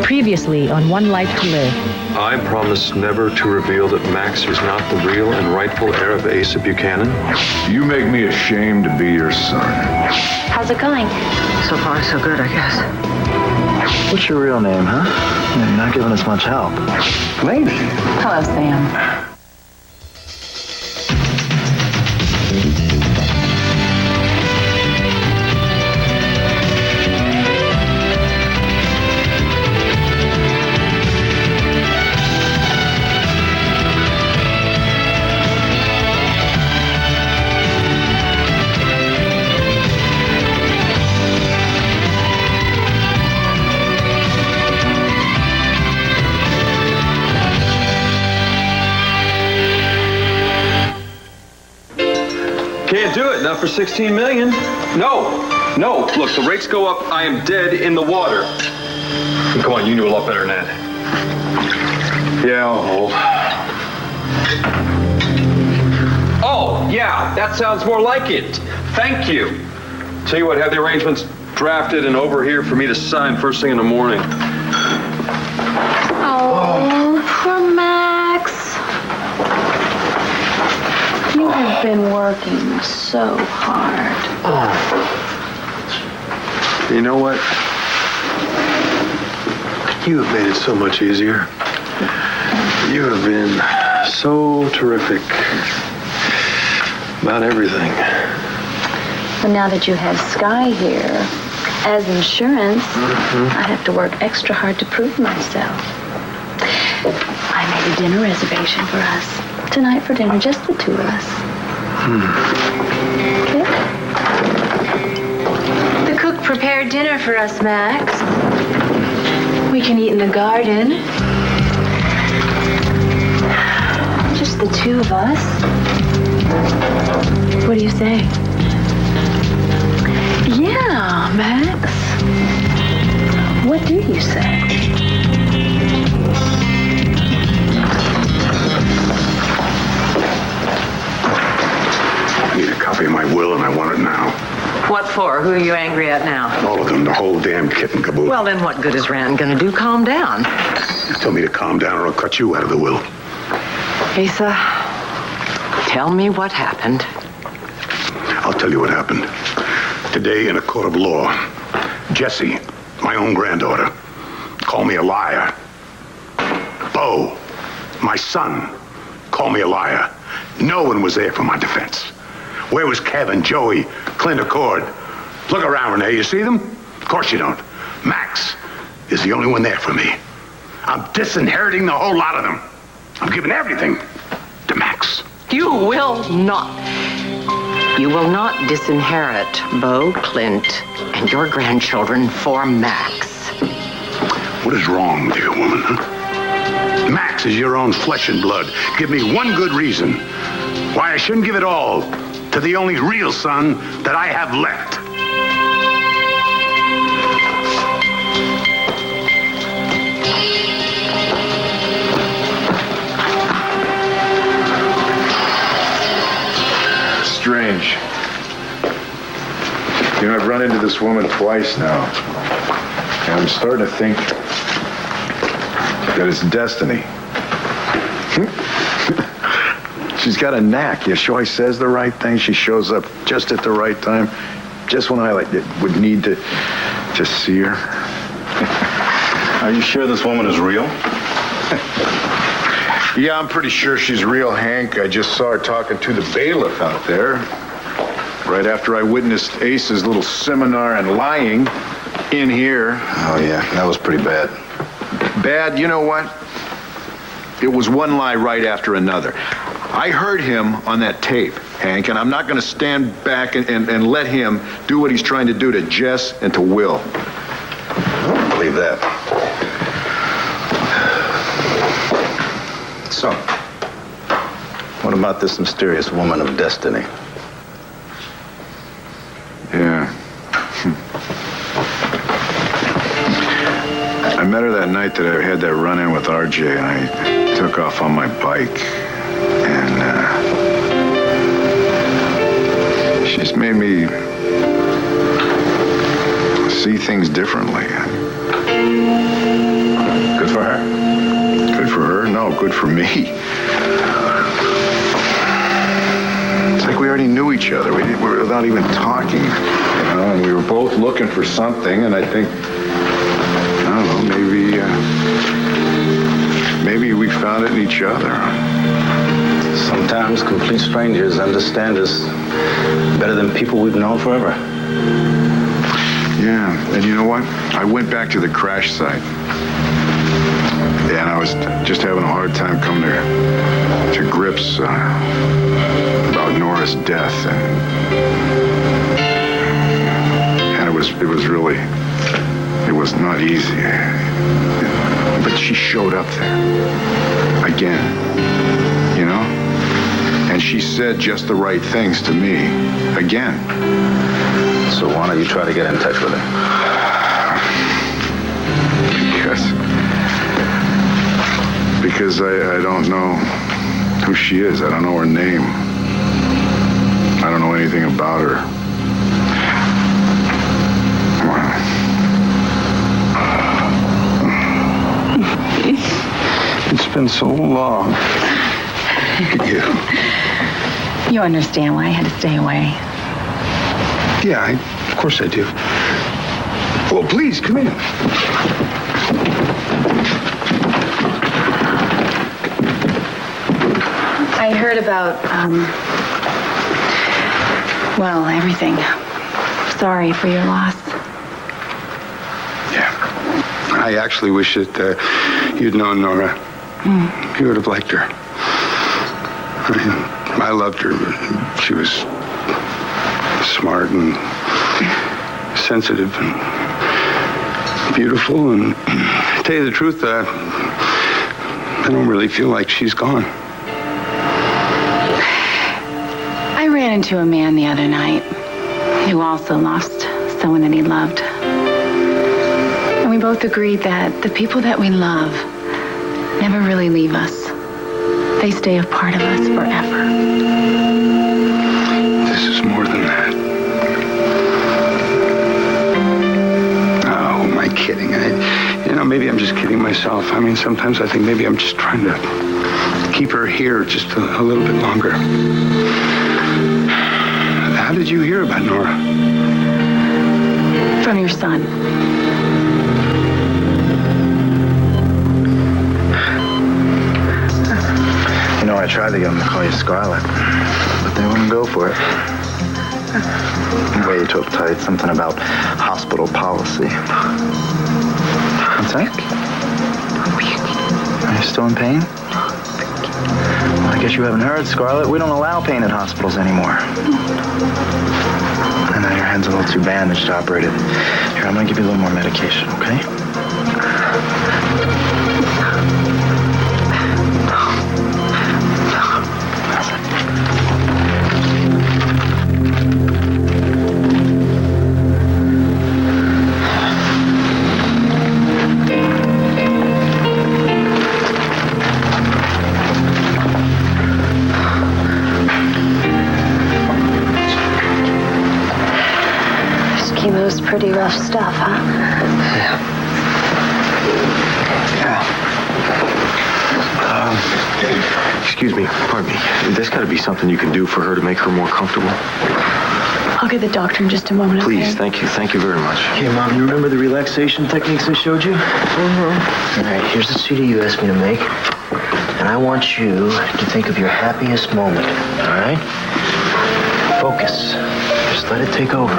Previously on One Life to Live. I promise never to reveal that Max is not the real and rightful heir of Asa Buchanan. You make me ashamed to be your son. How's it going? So far, so good, I guess. What's your real name, huh? You're not giving us much help. Maybe. Hello, Sam. Can't do it, not for 16 million. No, look, the rates go up, I am dead in the water. Come on, you knew a lot better than that. Yeah, I'll hold. Oh, yeah, that sounds more like it. Thank you. Tell you what, have the arrangements drafted and over here for me to sign first thing in the morning. Oh, poor Max. You have been working so hard. You know what? You have made it so much easier. You have been so terrific about everything. But now that you have Sky here as insurance, I have to work extra hard to prove myself. I made a dinner reservation for us. Tonight for dinner, just the two of us. Okay? The cook prepared dinner for us, Max. We can eat in the garden. Just the two of us. What do you say? Yeah, Max. What do you say? I need a copy of my will, and I want it now. What for? Who are you angry at now? All of them, the whole damn kit and caboodle. Well, then what good is Rand gonna do? Calm down. You tell me to calm down, or I'll cut you out of the will. Asa, tell me what happened. I'll tell you what happened. Today, in a court of law, Jessie, my own granddaughter, called me a liar. Bo, my son, called me a liar. No one was there for my defense. Where was Kevin, Joey, Clint Accord? Look around, Renee. You see them? Of course you don't. Max is the only one there for me. I'm disinheriting the whole lot of them. I'm giving everything to Max. You will not. You will not disinherit Bo, Clint, and your grandchildren for Max. What is wrong with you, woman, huh? Max is your own flesh and blood. Give me one good reason why I shouldn't give it all to the only real son that I have left. Strange. You know, I've run into this woman twice now, and I'm starting to think that it's destiny. She's got a knack. Yeah, she always says the right thing. She shows up just at the right time, just when I would need to see her. Are you sure this woman is real? Yeah, I'm pretty sure she's real, Hank. I just saw her talking to the bailiff out there right after I witnessed Ace's little seminar on lying in here. Oh, yeah, that was pretty bad. Bad, you know what? It was one lie right after another. I heard him on that tape, Hank, and I'm not going to stand back and let him do what he's trying to do to Jess and to Will. I don't believe that. So, what about this mysterious woman of destiny? Yeah. I met her that night that I had that run-in with RJ, and I took off on my bike. And, she's made me see things differently. me. It's like we already knew each other. We were without even talking, and we were both looking for something, and I think, I don't know, maybe we found it in each other. Sometimes complete strangers understand us better than people we've known forever. Yeah, and you know what? I went back to the crash site. Yeah, and I was just having a hard time coming to grips about Nora's death, and it was really, it was not easy. But she showed up there again, you know, and she said just the right things to me again. So why don't you try to get in touch with her? Because I don't know who she is. I don't know her name. I don't know anything about her. It's been so long. You understand why I had to stay away. Yeah, of course I do. Well, please, come in. I heard about, well, everything. Sorry for your loss. Yeah. I actually wish that you'd known Nora. You would have liked her. I loved her. She was smart and sensitive and beautiful. And to tell you the truth, I don't really feel like she's gone. I ran into a man the other night who also lost someone that he loved. And we both agreed that the people that we love never really leave us. They stay a part of us forever. This is more than that. Oh, am I kidding? Maybe I'm just kidding myself. I mean, sometimes I think maybe I'm just trying to keep her here just a little bit longer. How did you hear about Nora? From your son. You know, I tried to get them to call you Scarlett, but they wouldn't go for it. Way too uptight, something about hospital policy. What's that? Are you still in pain? Well, I guess you haven't heard, Scarlett. We don't allow pain in hospitals anymore. And now your hand's a little too bandaged to operate it. Here, I'm gonna give you a little more medication, okay? Chemo's pretty rough stuff, huh? Excuse me, pardon me. There's got to be something you can do for her to make her more comfortable. I'll get the doctor in just a moment. Please, okay? thank you. Thank you very much. Hey, Mom, you remember the relaxation techniques I showed you? Mm-hmm. All right, here's the CD you asked me to make. And I want you to think of your happiest moment, all right? Focus. Just let it take over.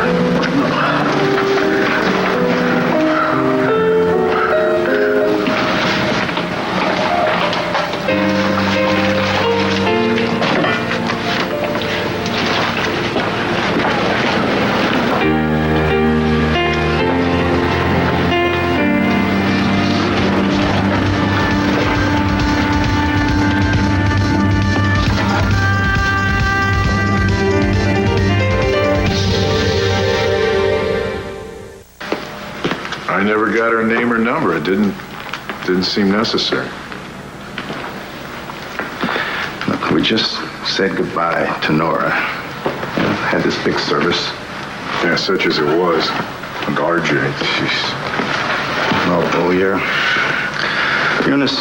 I never got her name or number. It didn't seem necessary. Look, we just said goodbye to Nora. Had this big service. Yeah, such as it was. And RJ, jeez. Oh, you're in this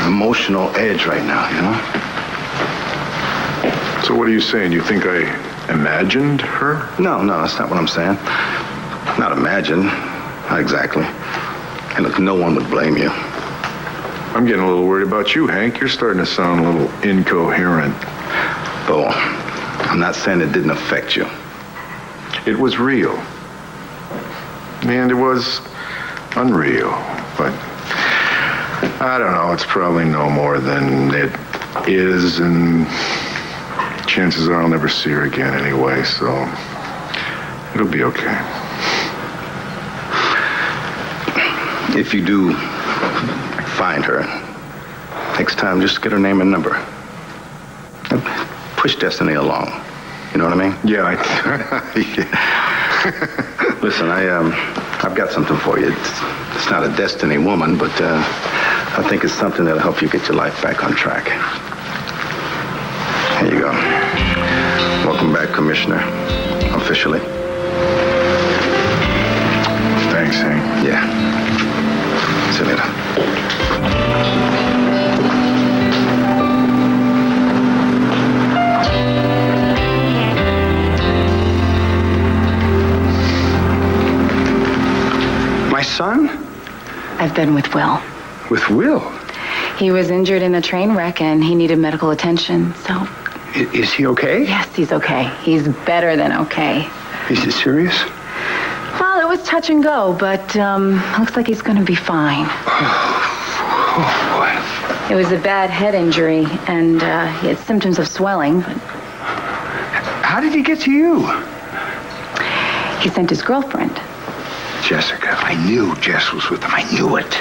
emotional edge right now, you know? So what are you saying? You think I imagined her? No, that's not what I'm saying. Not imagine. Not exactly. And look, no one would blame you. I'm getting a little worried about you, Hank. You're starting to sound a little incoherent. Oh, I'm not saying it didn't affect you. It was real. And it was unreal. But I don't know. It's probably no more than it is, and chances are I'll never see her again anyway, so it'll be okay. If you do find her, next time just get her name and number. And push destiny along. You know what I mean? Yeah, Listen, I've got something for you. It's not a destiny woman, but I think it's something that'll help you get your life back on track. Here you go. Welcome back, Commissioner. Officially. Thanks, Hank. Yeah. See you later. My son? I've been with Will. With Will? He was injured in a train wreck and he needed medical attention, so... Is he okay? Yes, he's okay. He's better than okay. Is it serious? Well, it was touch and go, but looks like he's going to be fine. Oh, boy. It was a bad head injury, and he had symptoms of swelling. But How did he get to you? he sent his girlfriend. Jessica. I knew Jess was with him. I knew it.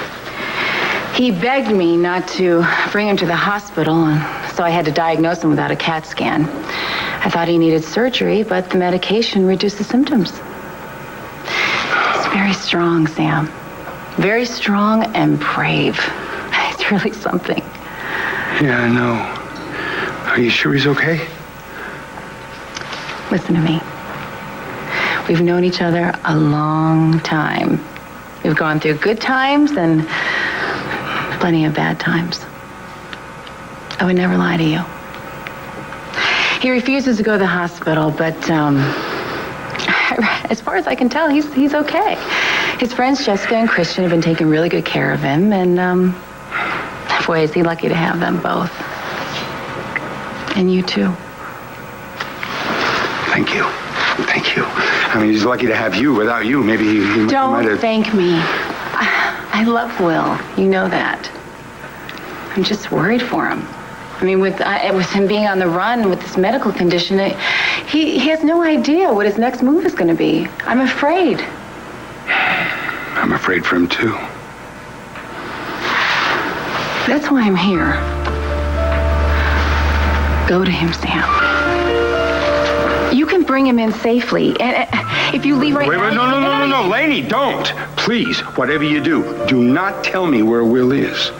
He begged me not to bring him to the hospital, and so I had to diagnose him without a CAT scan. I thought he needed surgery, but the medication reduced the symptoms. He's very strong, Sam. Very strong and brave. It's really something. Yeah, I know. Are you sure he's okay? Listen to me. We've known each other a long time. We've gone through good times and plenty of bad times. I would never lie to you. He refuses to go to the hospital, but as far as I can tell, he's okay. His friends Jessica and Christian have been taking really good care of him, and boy, is he lucky to have them both. And you too. Thank you. Thank you. I mean, he's lucky to have you. Without you, maybe he might Don't have... thank me. I love Will. You know that. I'm just worried for him. I mean, with him being on the run with this medical condition, he has no idea what his next move is going to be. I'm afraid. I'm afraid for him, too. That's why I'm here. Go to him, Sam. You can bring him in safely. And if you leave right now... Wait, no, Laney, don't. Please, whatever you do not tell me where Will is.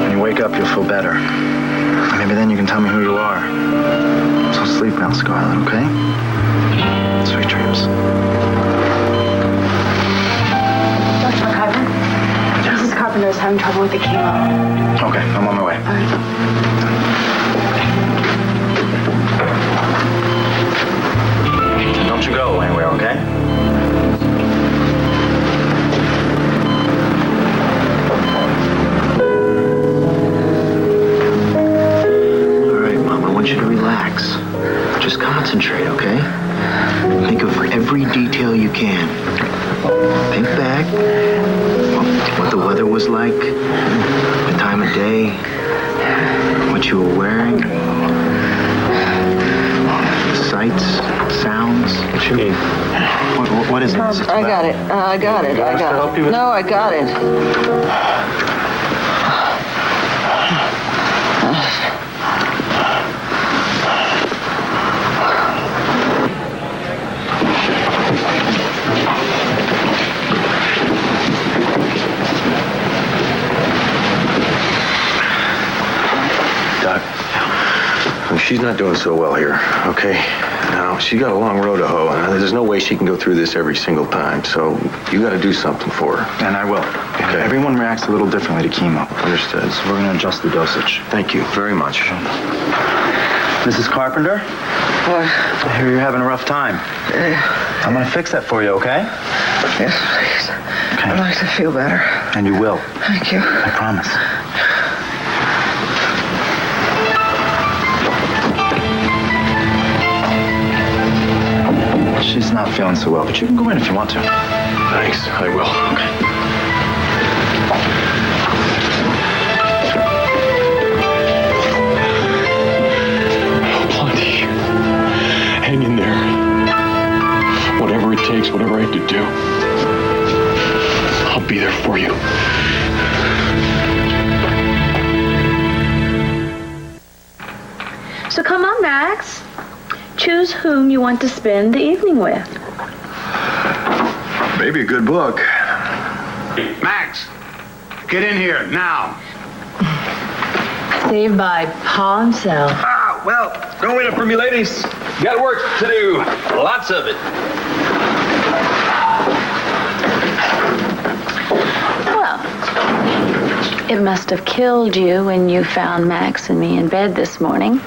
When you wake up, you'll feel better. Maybe then you can tell me who you are. So sleep now, Scarlett, okay? Sweet dreams. Dr. McIver, Mrs. Carpenter's having trouble with the chemo. Okay, I'm on my way. All right. Don't you go anywhere, okay? I want you to relax. Just concentrate, okay? Think of every detail you can. Think back. What the weather was like. The time of day. What you were wearing. The sights, sounds. What you mean? What is it? I got it. I got it. No, I got it. she's not doing so well here, okay? Now, she's got a long road to hoe, and there's no way she can go through this every single time, so you got to do something for her. And I will. Okay. Everyone reacts a little differently to chemo. Understood. So we're going to adjust the dosage. Thank you very much. Mrs. Carpenter? What? I hear you're having a rough time. I'm going to fix that for you, okay? Yes, please. Okay. I'd like to feel better. And you will. Thank you. I promise. She's not feeling so well, but you can go in if you want to. Thanks, I will. Okay. Plenty. Hang in there. Whatever it takes, whatever I have to do, I'll be there for you. So come on, Max. Choose whom you want to spend the evening with. Maybe a good book. Max, get in here now. Saved by Paul himself. Ah, well, don't wait up for me, ladies. Got work to do. Lots of it. Well, it must have killed you when you found Max and me in bed this morning.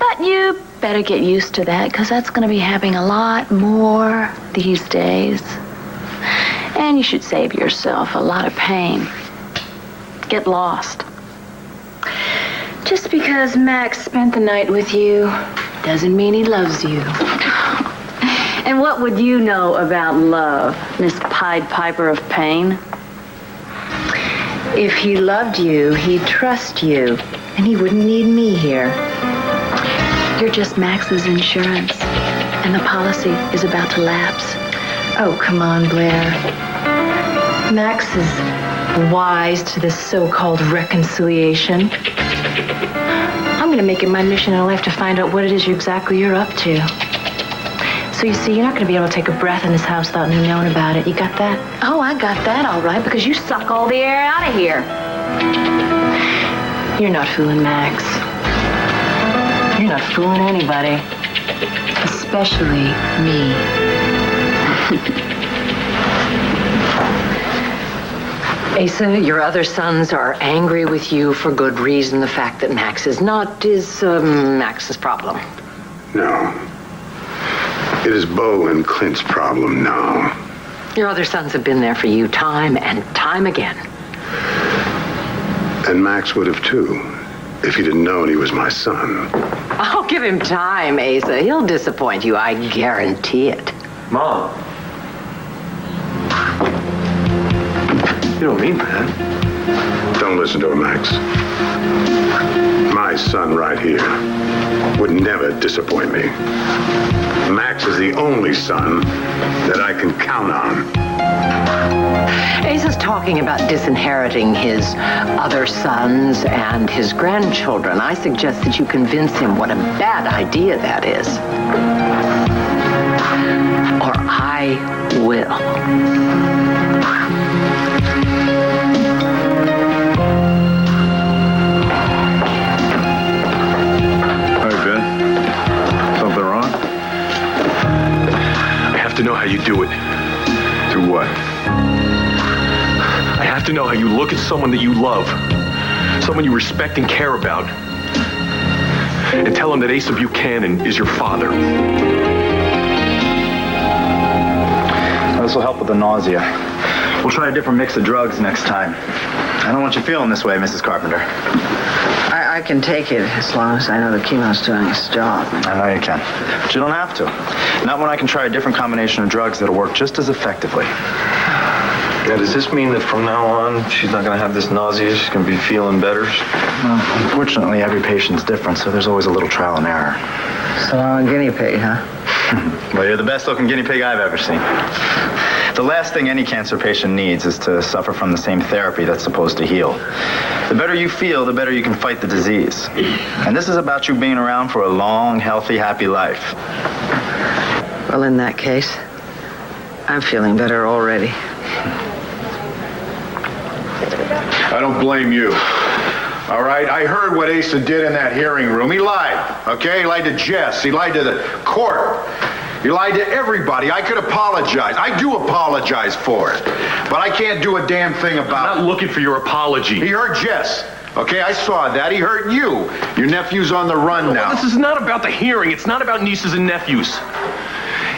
But you better get used to that, because that's going to be happening a lot more these days. And you should save yourself a lot of pain. Get lost. Just because Max spent the night with you doesn't mean he loves you. And what would you know about love, Miss Pied Piper of Pain? If he loved you, he'd trust you, and he wouldn't need me here. You're just Max's insurance, and the policy is about to lapse. Oh, come on, Blair. Max is wise to this so-called reconciliation. I'm going to make it my mission in life to find out what it is exactly you're up to. So you see, you're not going to be able to take a breath in this house without me knowing about it. You got that? Oh, I got that all right, because you suck all the air out of here. You're not fooling Max. You're not fooling anybody, especially me. Asa, your other sons are angry with you for good reason. The fact that Max is not is Max's problem. No. It is Bo and Clint's problem now. Your other sons have been there for you time and time again. And Max would have too, if he didn't know he was my son. I'll give him time, Asa. He'll disappoint you, I guarantee it. Mom. You don't mean that. Don't listen to him, Max. My son right here would never disappoint me. Max is the only son that I can count on. Asa's talking about disinheriting his other sons and his grandchildren. I suggest that you convince him what a bad idea that is. Or I will. To know how you do it. Do what? I have to know how you look at someone that you love, someone you respect and care about, and tell him that Asa Buchanan is your father. This will help with the nausea. We'll try a different mix of drugs next time. I don't want you feeling this way, Mrs. Carpenter. I can take it as long as I know the chemo's doing its job. I know you can, but you don't have to. Not when I can try a different combination of drugs that'll work just as effectively. Now, does this mean that from now on, she's not going to have this nausea? She's going to be feeling better? Well, unfortunately, every patient's different, so there's always a little trial and error. So I'm a guinea pig, huh? Well, you're the best-looking guinea pig I've ever seen. The last thing any cancer patient needs is to suffer from the same therapy that's supposed to heal. The better you feel, the better you can fight the disease. And this is about you being around for a long, healthy, happy life. Well, in that case, I'm feeling better already. I don't blame you. All right, I heard what Asa did in that hearing room. He lied, okay? He lied to Jess. He lied to the court. He lied to everybody. I could apologize. I do apologize for it. But I can't do a damn thing about it. I'm not looking for your apology. He hurt Jess. Okay, I saw that. He hurt you. Your nephew's on the run now. Well, this is not about the hearing. It's not about nieces and nephews.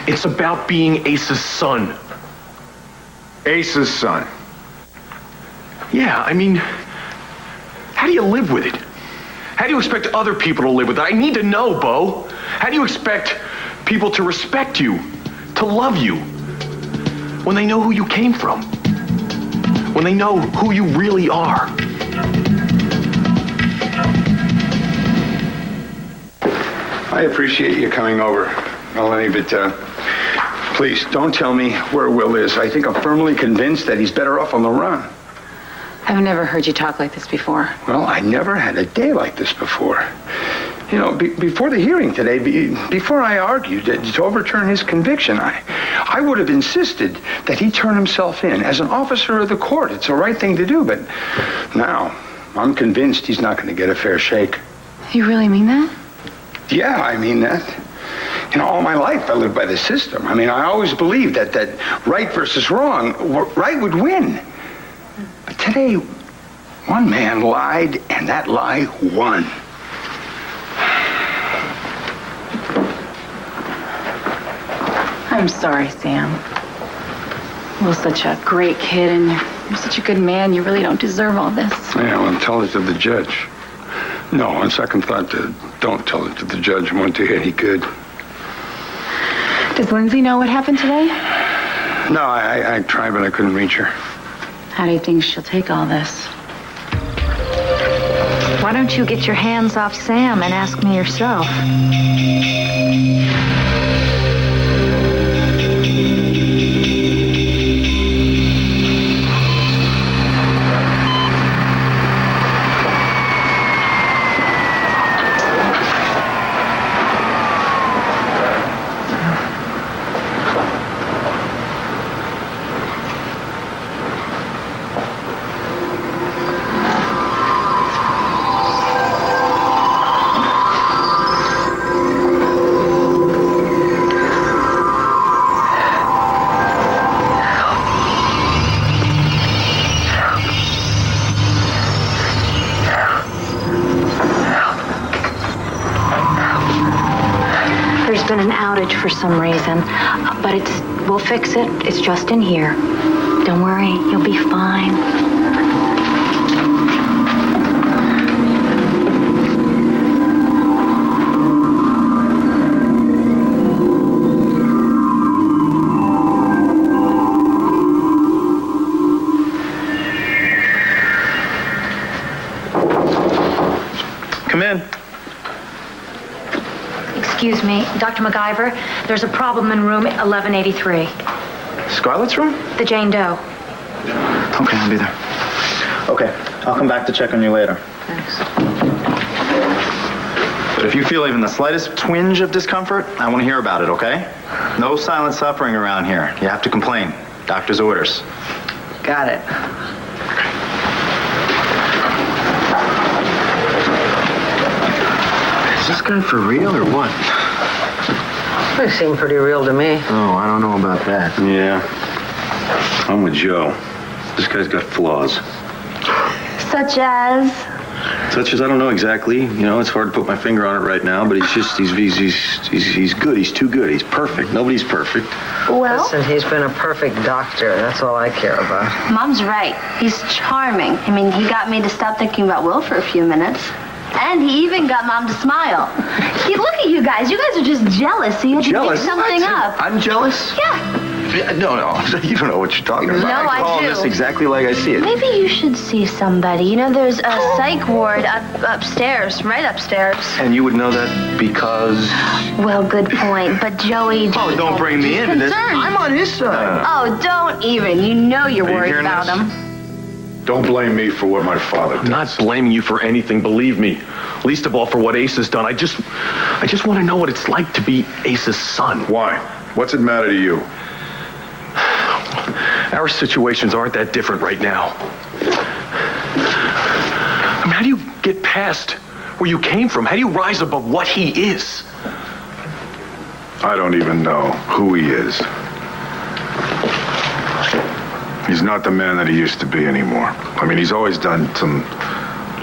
It's about being Asa's son. Asa's son? Yeah, I mean, how do you live with it? How do you expect other people to live with it? I need to know, Bo. How do you expect people to respect you, to love you, when they know who you came from? When they know who you really are? I appreciate you coming over, Melanie, but please don't tell me where Will is. I think I'm firmly convinced that he's better off on the run. I've never heard you talk like this before. Well, I never had a day like this before. You know, before the hearing today, before I argued to overturn his conviction, I would have insisted that he turn himself in. As an officer of the court, it's the right thing to do, but now I'm convinced he's not going to get a fair shake. You really mean that? Yeah, I mean that. You know, all my life I lived by the system. I mean, I always believed that right versus wrong, right would win. But today, one man lied, and that lie won. I'm sorry, Sam. Will's such a great kid, and you're such a good man. You really don't deserve all this. Yeah, well, tell it to the judge. No, on second thought, don't tell it to the judge. One to hit, he could. Does Lindsay know what happened today? No, I tried, but I couldn't reach her. How do you think she'll take all this? Why don't you get your hands off Sam and ask me yourself? Been an outage for some reason, but we'll fix it. It's just in here. Don't worry, you'll be fine. Come in. Excuse me, Dr. MacGyver, there's a problem in room 1183. Scarlett's room? The Jane Doe. Okay, I'll be there. Okay, I'll come back to check on you later. Thanks. But if you feel even the slightest twinge of discomfort, I want to hear about it, okay? No silent suffering around here. You have to complain. Doctor's orders. Got it. Is this guy for real or what? They seem pretty real to me. Oh, I don't know about that. Yeah. I'm with Joe. This guy's got flaws. Such as? Such as I don't know exactly. You know, it's hard to put my finger on it right now, but he's good. He's too good. He's perfect. Nobody's perfect. Well? Listen, he's been a perfect doctor. That's all I care about. Mom's right. He's charming. I mean, he got me to stop thinking about Will for a few minutes. And he even got Mom to smile. Look at you guys. You guys are just jealous, so you had to make something up. I'm jealous? Yeah. No, you don't know what you're talking about. No, I call do. this exactly like I see it. Maybe you should see somebody. You know, there's a psych ward upstairs, right upstairs. And you would know that because... Well, good point. But Joey... Oh, don't bring me into this. I'm on his side. Oh, don't even. You know you're worried hearing about this? him. Don't blame me for what my father did. I'm not blaming you for anything, believe me. Least of all for what Ace has done. I just want to know what it's like to be Ace's son. Why? What's it matter to you? Our situations aren't that different right now. I mean, how do you get past where you came from? How do you rise above what he is? I don't even know who he is. He's not the man that he used to be anymore. I mean, he's always done some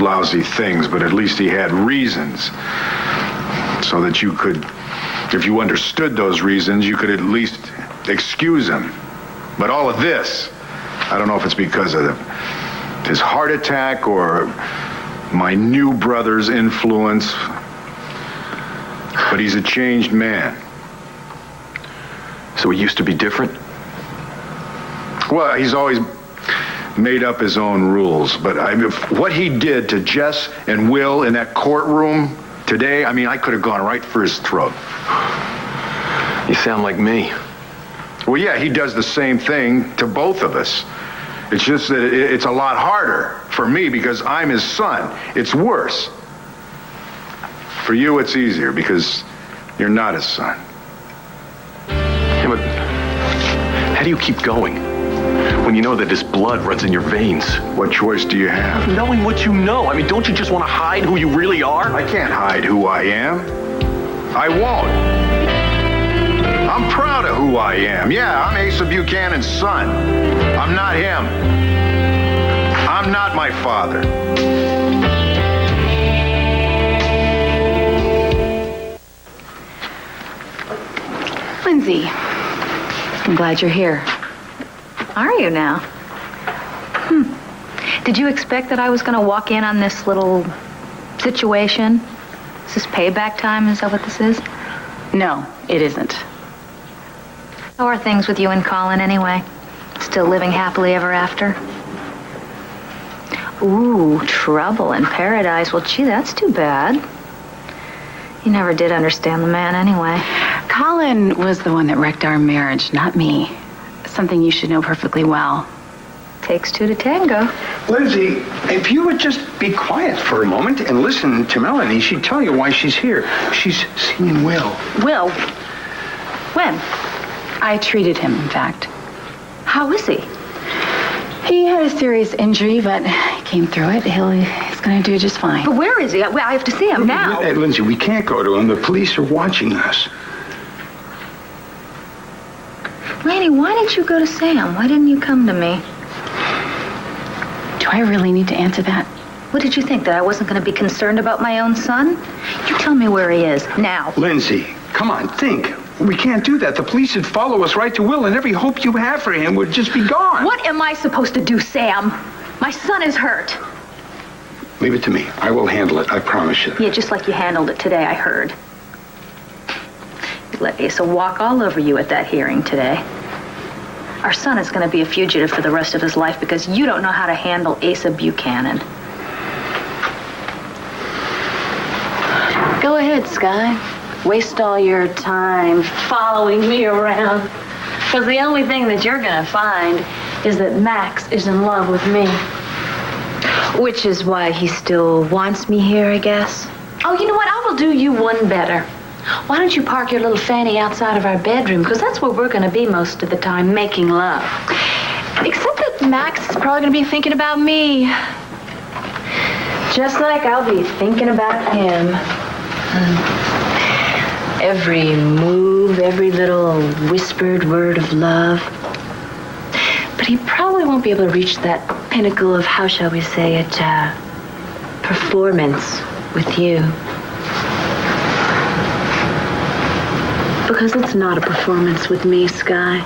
lousy things, but at least he had reasons so that you could, if you understood those reasons, you could at least excuse him. But all of this, I don't know if it's because of his heart attack or my new brother's influence, but he's a changed man. So he used to be different? Well, he's always made up his own rules, but what he did to Jess and Will in that courtroom today, I mean, I could have gone right for his throat. You sound like me. Well, yeah, he does the same thing to both of us. It's just that it's a lot harder for me because I'm his son. It's worse. For you, it's easier because you're not his son. Yeah, but how do you keep going when you know that his blood runs in your veins? What choice do you have? Knowing what you know. I mean, don't you just want to hide who you really are? I can't hide who I am. I won't. I'm proud of who I am. Yeah, I'm Asa Buchanan's son. I'm not him. I'm not my father. Lindsay, I'm glad you're here. Are you now? Did you expect that I was going to walk in on this little situation? Is this payback time? Is that what this is? No, it isn't. How are things with you and Colin anyway? Still living happily ever after? Ooh, trouble in paradise. Well, gee, that's too bad. You never did understand the man anyway. Colin was the one that wrecked our marriage, not me. Something you should know perfectly well. Takes two to tango. Lindsay, if you would just be quiet for a moment and listen to Melanie, she'd tell you why she's here. She's seeing Will. Will? When? I treated him, in fact. How is he? He had a serious injury, but he came through it. He's going to do just fine. But where is he? I have to see him now. Lindsay, we can't go to him. The police are watching us. Lanny, why didn't you go to Sam? Why didn't you come to me? Do I really need to answer that? What did you think, that I wasn't going to be concerned about my own son? You tell me where he is, now. Lindsay, come on, think. We can't do that. The police would follow us right to Will, and every hope you have for him would just be gone. What am I supposed to do, Sam? My son is hurt. Leave it to me. I will handle it, I promise you. Yeah, just like you handled it today, I heard. You let Asa walk all over you at that hearing today. Our son is going to be a fugitive for the rest of his life because you don't know how to handle Asa Buchanan. Go ahead, Sky. Waste all your time following me around. Because the only thing that you're going to find is that Max is in love with me. Which is why he still wants me here, I guess. Oh, you know what? I will do you one better. Why don't you park your little fanny outside of our bedroom? Because that's where we're going to be most of the time, making love. Except that Max is probably going to be thinking about me. Just like I'll be thinking about him. Every move, every little whispered word of love. But he probably won't be able to reach that pinnacle of, how shall we say it, performance with you. Because it's not a performance with me, Sky.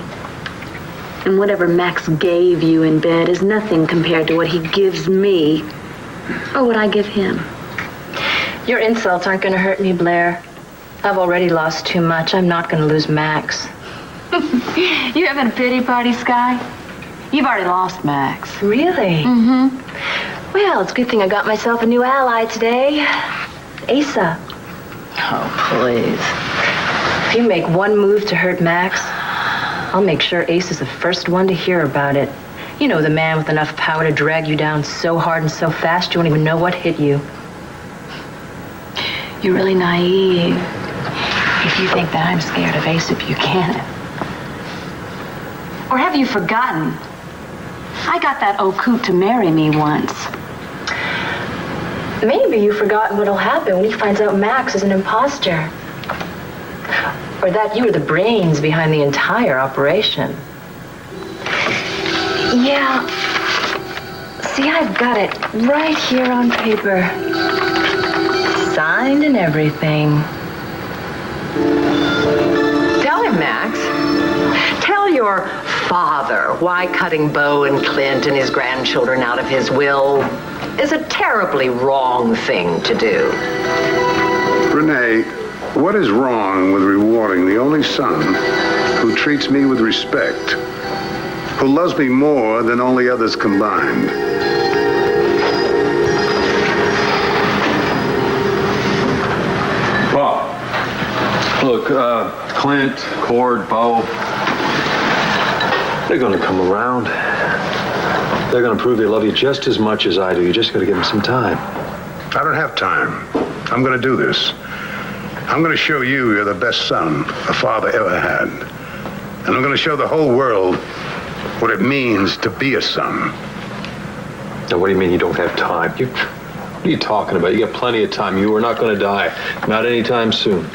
And whatever Max gave you in bed is nothing compared to what he gives me, or what I give him. Your insults aren't going to hurt me, Blair. I've already lost too much. I'm not going to lose Max. You having a pity party, Sky? You've already lost Max. Really? Mm-hmm. Well, it's a good thing I got myself a new ally today. Asa. Oh, please. If you make one move to hurt Max, I'll make sure Asa's the first one to hear about it. You know, the man with enough power to drag you down so hard and so fast you won't even know what hit you. You're really naive if you think that I'm scared of Asa Buchanan. Or have you forgotten? I got that old coot to marry me once. Maybe you've forgotten what'll happen when he finds out Max is an imposter. Or that you were the brains behind the entire operation. Yeah. See, I've got it right here on paper. Signed and everything. Tell him, Max. Tell your father why cutting Beau and Clint and his grandchildren out of his will is a terribly wrong thing to do. Renee, what is wrong with rewarding the only son who treats me with respect, who loves me more than all the others combined? Bob, look, Clint, Cord, Beau, they're going to come around. They're going to prove they love you just as much as I do. You just got to give them some time. I don't have time. I'm going to do this. I'm going to show you're the best son a father ever had. And I'm going to show the whole world what it means to be a son. Now, what do you mean you don't have time? What are you talking about? You got plenty of time. You are not going to die. Not anytime soon.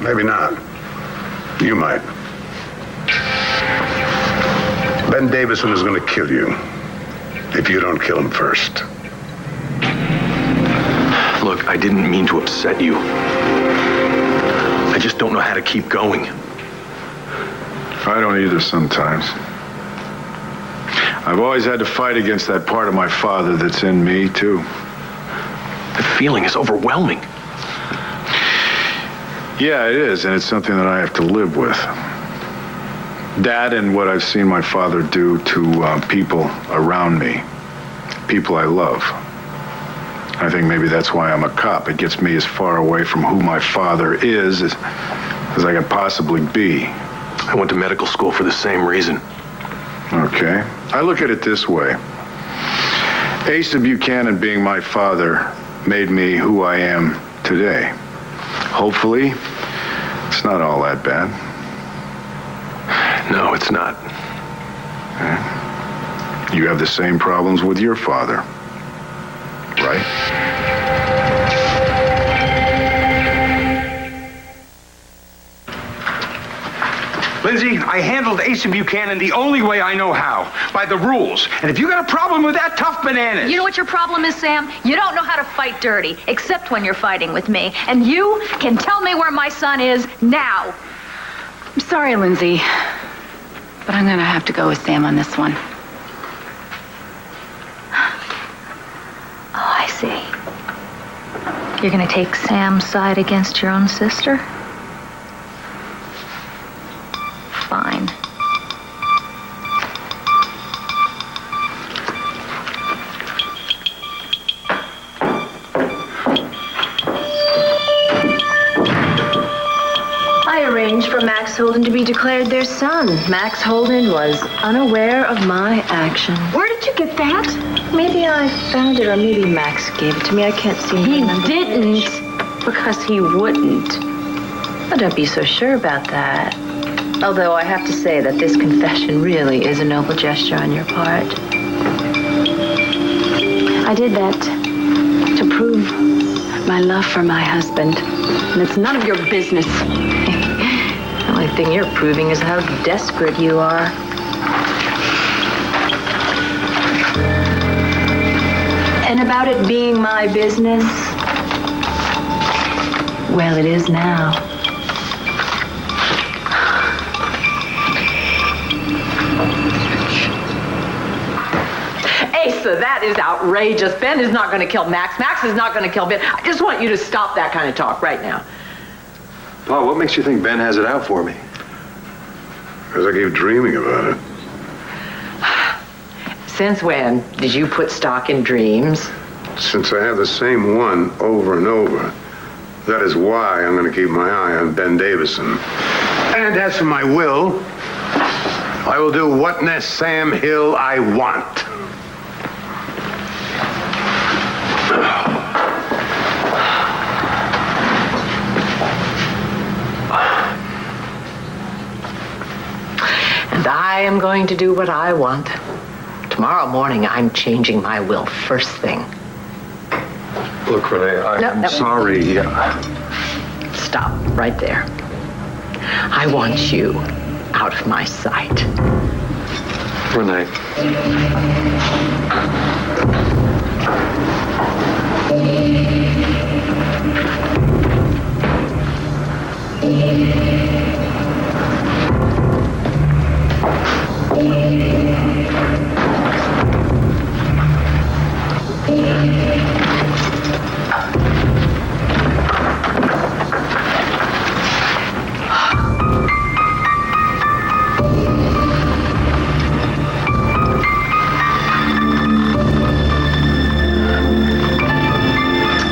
Maybe not. You might. Ben Davison is going to kill you if you don't kill him first. Look, I didn't mean to upset you. I just don't know how to keep going. I don't either sometimes. I've always had to fight against that part of my father that's in me, too. The feeling is overwhelming. Yeah, it is, and it's something that I have to live with. That and what I've seen my father do to people around me, people I love. I think maybe that's why I'm a cop. It gets me as far away from who my father is as I could possibly be. I went to medical school for the same reason. Okay. I look at it this way. Asa Buchanan being my father made me who I am today. Hopefully, it's not all that bad. No, it's not. You have the same problems with your father, right? Lindsay, I handled Asa Buchanan the only way I know how, by the rules. And if you got a problem with that, tough bananas. You know what your problem is, Sam? You don't know how to fight dirty, except when you're fighting with me. And you can tell me where my son is now. I'm sorry, Lindsay, but I'm going to have to go with Sam on this one. Oh, I see. You're going to take Sam's side against your own sister? Fine. I arranged for Max Holden to be declared their son. Max Holden was unaware of my action. Where did you get that? Maybe I found it, or maybe Max gave it to me. I can't seem to remember. He didn't, because he wouldn't. Oh, don't be so sure about that. Although I have to say that this confession really is a noble gesture on your part. I did that to prove my love for my husband. And it's none of your business. The only thing you're proving is how desperate you are. And about it being my business, well, it is now. Asa, that is outrageous. Ben is not going to kill Max. Max is not going to kill Ben. I just want you to stop that kind of talk right now. Paul, what makes you think Ben has it out for me? Because I keep dreaming about it. Since when did you put stock in dreams? Since I have the same one over and over. That is why I'm going to keep my eye on Ben Davison. And as for my will, I will do what in Sam Hill I want. And I am going to do what I want. Tomorrow morning, I'm changing my will first thing. Look, Renee, I'm sorry. Stop right there. I want you out of my sight. Renee.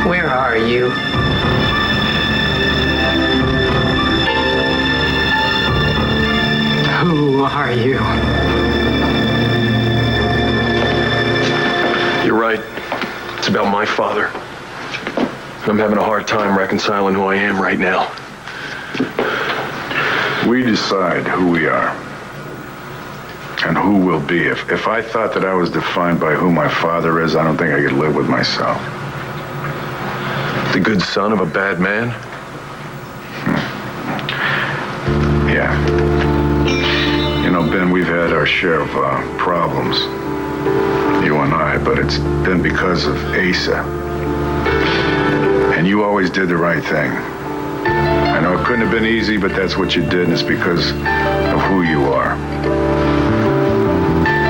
Where are you? Who are you? You're right. It's about my father. I'm having a hard time reconciling who I am right now. We decide who we are and who we'll be. If I thought that I was defined by who my father is, I don't think I could live with myself. The good son of a bad man? Yeah. You know, Ben, we've had our share of problems, you and I, but it's been because of Asa. And you always did the right thing. I know it couldn't have been easy, but that's what you did, and it's because of who you are.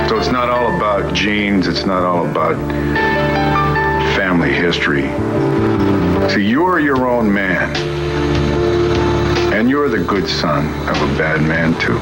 So it's not all about genes, it's not all about family history. See, you're your own man. And you're the good son of a bad man, too.